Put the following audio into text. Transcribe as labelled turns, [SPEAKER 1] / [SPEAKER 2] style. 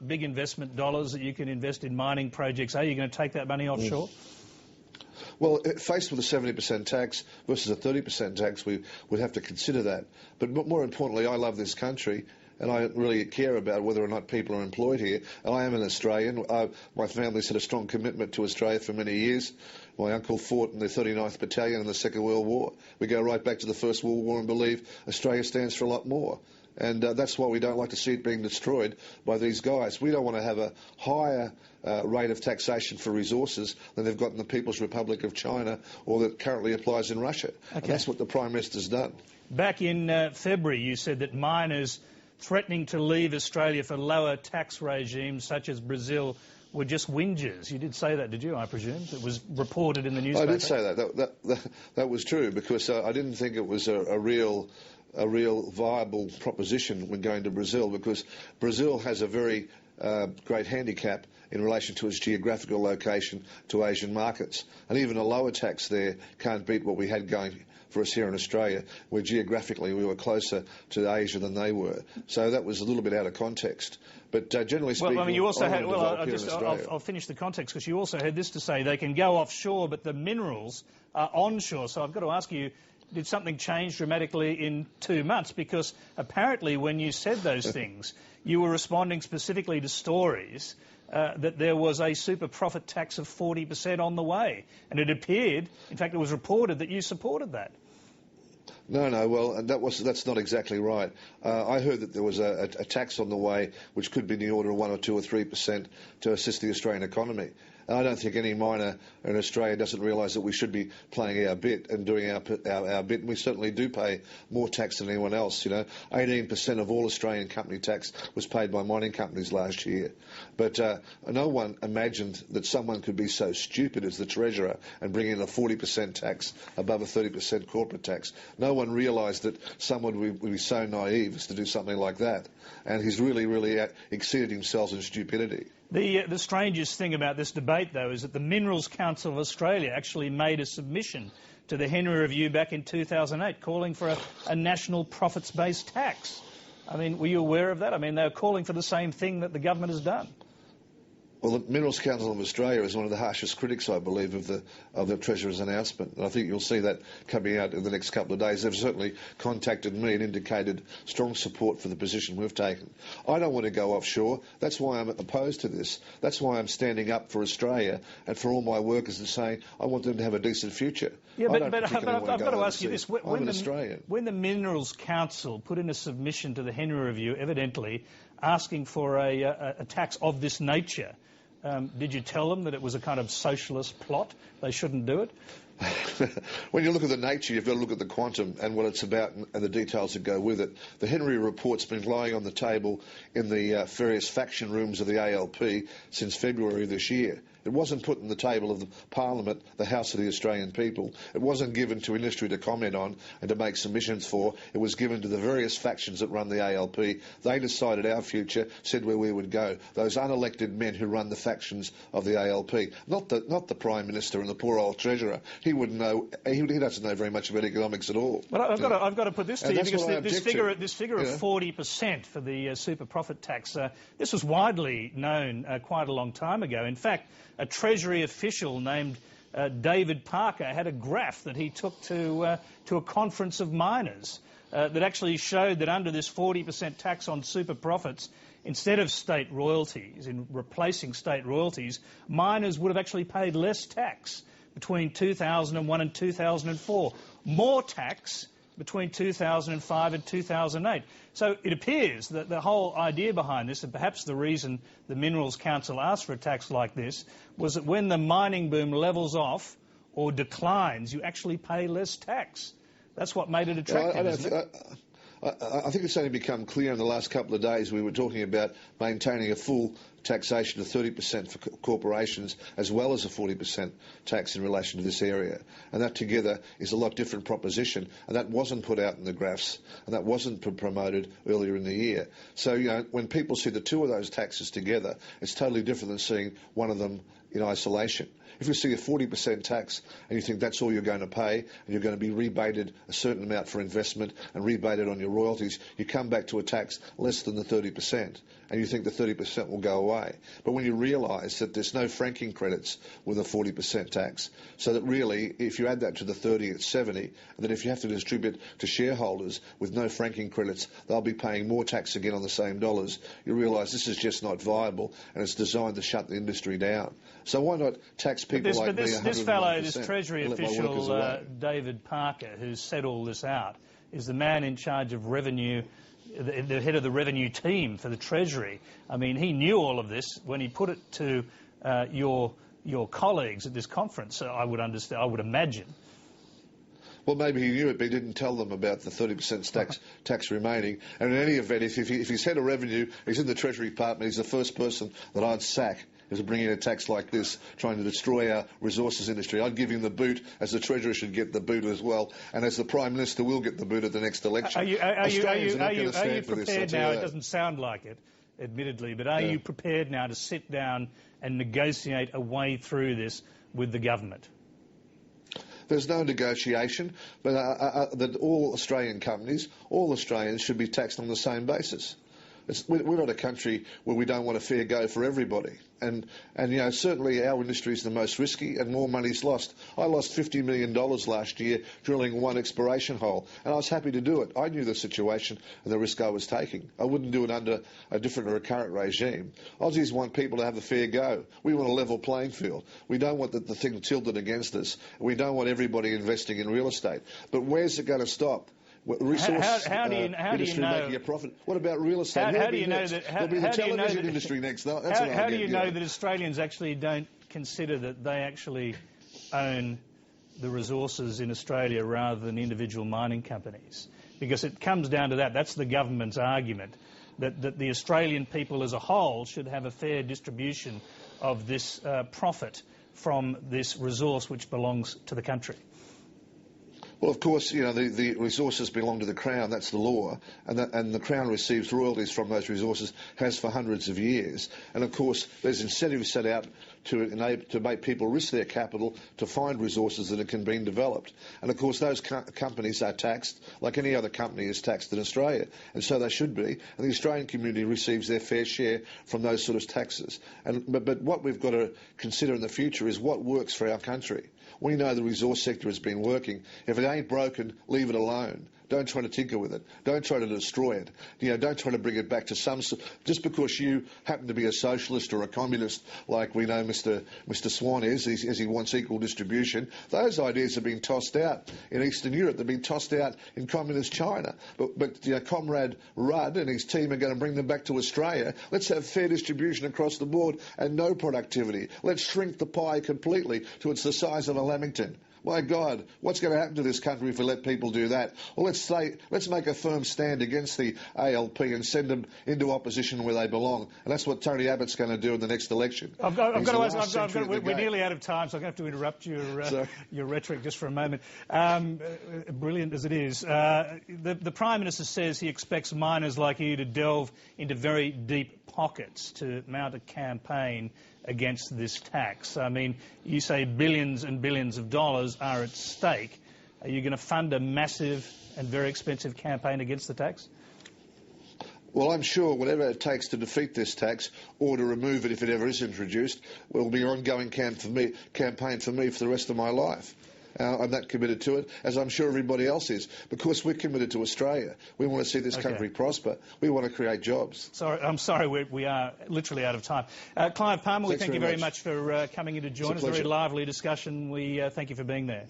[SPEAKER 1] big investment dollars that you can invest in mining projects. Are you going to take that money offshore?
[SPEAKER 2] Well, faced with a 70% tax versus a 30% tax, we would have to consider that. But more importantly, I love this country, and I really care about whether or not people are employed here. And I am an Australian. My family's had a strong commitment to Australia for many years. My uncle fought in the 39th Battalion in the Second World War. We go right back to the First World War and believe Australia stands for a lot more. And that's why we don't like to see it being destroyed by these guys. We don't want to have a higher rate of taxation for resources than they've got in the People's Republic of China or that currently applies in Russia. Okay. And that's what the Prime Minister's done.
[SPEAKER 1] Back in February, you said that miners threatening to leave Australia for lower tax regimes such as Brazil were just whingers. You did say that, did you, I presume? It was reported in the newspaper.
[SPEAKER 2] I did say that. That was true, because I didn't think it was a real viable proposition when going to Brazil, because Brazil has a very great handicap in relation to its geographical location to Asian markets. And even a lower tax there can't beat what we had going for us here in Australia, where geographically we were closer to Asia than they were. So that was a little bit out of context. But generally speaking,
[SPEAKER 1] well, I mean, you also had, I'll finish the context, because you also had this to say: they can go offshore, but the minerals are onshore. So I've got to ask you, did something change dramatically in 2 months? Because apparently when you said those things, you were responding specifically to stories that there was a super profit tax of 40% on the way. And it appeared, in fact it was reported, that you supported that.
[SPEAKER 2] No, well, that's not exactly right. I heard that there was a tax on the way which could be in the order of 1 or 2 or 3% to assist the Australian economy. And I don't think any miner in Australia doesn't realise that we should be playing our bit and doing our bit. And we certainly do pay more tax than anyone else. You know, 18% of all Australian company tax was paid by mining companies last year. But no one imagined that someone could be so stupid as the Treasurer and bring in a 40% tax above a 30% corporate tax. No one realised that someone would be so naive as to do something like that. And he's really exceeded himself in stupidity.
[SPEAKER 1] The strangest thing about this debate, though, is that the Minerals Council of Australia actually made a submission to the Henry Review back in 2008 calling for a national profits-based tax. I mean, were you aware of that? I mean, they were calling for the same thing that the government has done.
[SPEAKER 2] Well, the Minerals Council of Australia is one of the harshest critics, I believe, of the Treasurer's announcement. And I think you'll see that coming out in the next couple of days. They've certainly contacted me and indicated strong support for the position we've taken. I don't want to go offshore. That's why I'm opposed to this. That's why I'm standing up for Australia and for all my workers and saying I want them to have a decent future.
[SPEAKER 1] Yeah, but I've got to ask you this.
[SPEAKER 2] I'm an Australian.
[SPEAKER 1] When the Minerals Council put in a submission to the Henry Review, evidently asking for a tax of this nature, did you tell them that it was a kind of socialist plot? They shouldn't do it?
[SPEAKER 2] When you look at the nature, you've got to look at the quantum and what it's about and the details that go with it. The Henry Report's been lying on the table in the various faction rooms of the ALP since February this year. It wasn't put on the table of the Parliament, the House of the Australian people. It wasn't given to industry to comment on and to make submissions for. It was given to the various factions that run the ALP. They decided our future, said where we would go. Those unelected men who run the factions of the ALP, not the Prime Minister and the poor old Treasurer. He wouldn't know. He doesn't know very much about economics at all.
[SPEAKER 1] But I've got to put this to you, because this figure of 40% for the super profit tax, this was widely known quite a long time ago. In fact, a Treasury official named David Parker had a graph that he took to a conference of miners that actually showed that under this 40% tax on super profits, instead of state royalties, in replacing state royalties, miners would have actually paid less tax between 2001 and 2004. More tax between 2005 and 2008. So it appears that the whole idea behind this, and perhaps the reason the Minerals Council asked for a tax like this, was that when the mining boom levels off or declines, you actually pay less tax. That's what made it attractive, isn't it?
[SPEAKER 2] I think it's only become clear in the last couple of days. We were talking about maintaining a full taxation of 30% for corporations as well as a 40% tax in relation to this area. And that together is a lot different proposition. And that wasn't put out in the graphs, and that wasn't promoted earlier in the year. So, you know, when people see the two of those taxes together, it's totally different than seeing one of them in isolation. If you see a 40% tax and you think that's all you're going to pay and you're going to be rebated a certain amount for investment and rebated on your royalties, you come back to a tax less than the 30%. and you think the 30% will go away. But when you realise that there's no franking credits with a 40% tax, so that really, if you add that to the 30, it's 70, and then if you have to distribute to shareholders with no franking credits, they'll be paying more tax again on the same dollars. You realise this is just not viable, and it's designed to shut the industry down. So why not tax people like me 101%?
[SPEAKER 1] This fellow, this Treasury official, David Parker, who's set all this out, is the man in charge of revenue, the head of the revenue team for the Treasury. I mean, he knew all of this when he put it to your colleagues at this conference. I would imagine.
[SPEAKER 2] Well, maybe he knew it, but he didn't tell them about the 30% tax remaining. And in any event, if he's head of revenue, he's in the Treasury Department, he's the first person that I'd sack is bringing in a tax like this, trying to destroy our resources industry. I'd give him the boot, as the Treasurer should get the boot as well, and as the Prime Minister will get the boot at the next election.
[SPEAKER 1] Are you prepared now? It doesn't sound like it, admittedly, but are you prepared now to sit down and negotiate a way through this with the government?
[SPEAKER 2] There's no negotiation, but that all Australian companies, all Australians should be taxed on the same basis. We're not a country where we don't want a fair go for everybody. And you know, certainly our industry is the most risky and more money's lost. I lost $50 million last year drilling one exploration hole, and I was happy to do it. I knew the situation and the risk I was taking. I wouldn't do it under a different or a current regime. Aussies want people to have a fair go. We want a level playing field. We don't want the thing tilted against us. We don't want everybody investing in real estate. But where's it going to stop?
[SPEAKER 1] How do you know
[SPEAKER 2] making a profit? What about real estate?
[SPEAKER 1] How do you know that?
[SPEAKER 2] There'll be the television industry next. How
[SPEAKER 1] do you know that Australians actually don't consider that they actually own the resources in Australia rather than individual mining companies? Because it comes down to that. That's the government's argument, that the Australian people as a whole should have a fair distribution of this profit from this resource which belongs to the country.
[SPEAKER 2] Well, of course, you know, the resources belong to the Crown, that's the law, and the Crown receives royalties from those resources, has for hundreds of years. And of course, there's incentives set out to make people risk their capital to find resources that can be developed. And of course, those companies are taxed like any other company is taxed in Australia, and so they should be. And the Australian community receives their fair share from those sort of taxes. But what we've got to consider in the future is what works for our country. We know the resource sector has been working. If it ain't broken, leave it alone. Don't try to tinker with it. Don't try to destroy it. You know, don't try to bring it back to some... Just because you happen to be a socialist or a communist, like we know Mr. Swan is, as he wants equal distribution, those ideas have been tossed out in Eastern Europe. They've been tossed out in communist China. But you know, Comrade Rudd and his team are going to bring them back to Australia. Let's have fair distribution across the board and no productivity. Let's shrink the pie completely to it's the size of a Lamington. My God, what's going to happen to this country if we let people do that? Well, let's make a firm stand against the ALP and send them into opposition where they belong. And that's what Tony Abbott's going to do in the next election.
[SPEAKER 1] We're nearly out of time, so I'm going to have to interrupt your rhetoric just for a moment. Brilliant as it is. The Prime Minister says he expects miners like you to delve into very deep pockets to mount a campaign against this tax. I mean, you say billions and billions of dollars are at stake. Are you going to fund a massive and very expensive campaign against the tax?
[SPEAKER 2] Well, I'm sure whatever it takes to defeat this tax or to remove it if it ever is introduced will be an ongoing campaign for me for the rest of my life. I'm that committed to it, as I'm sure everybody else is, because we're committed to Australia. We want to see this country prosper. We want to create jobs.
[SPEAKER 1] I'm sorry, we are literally out of time. Clive Palmer, we thank you very much for coming in to join us. A very lively discussion. We thank you for being there.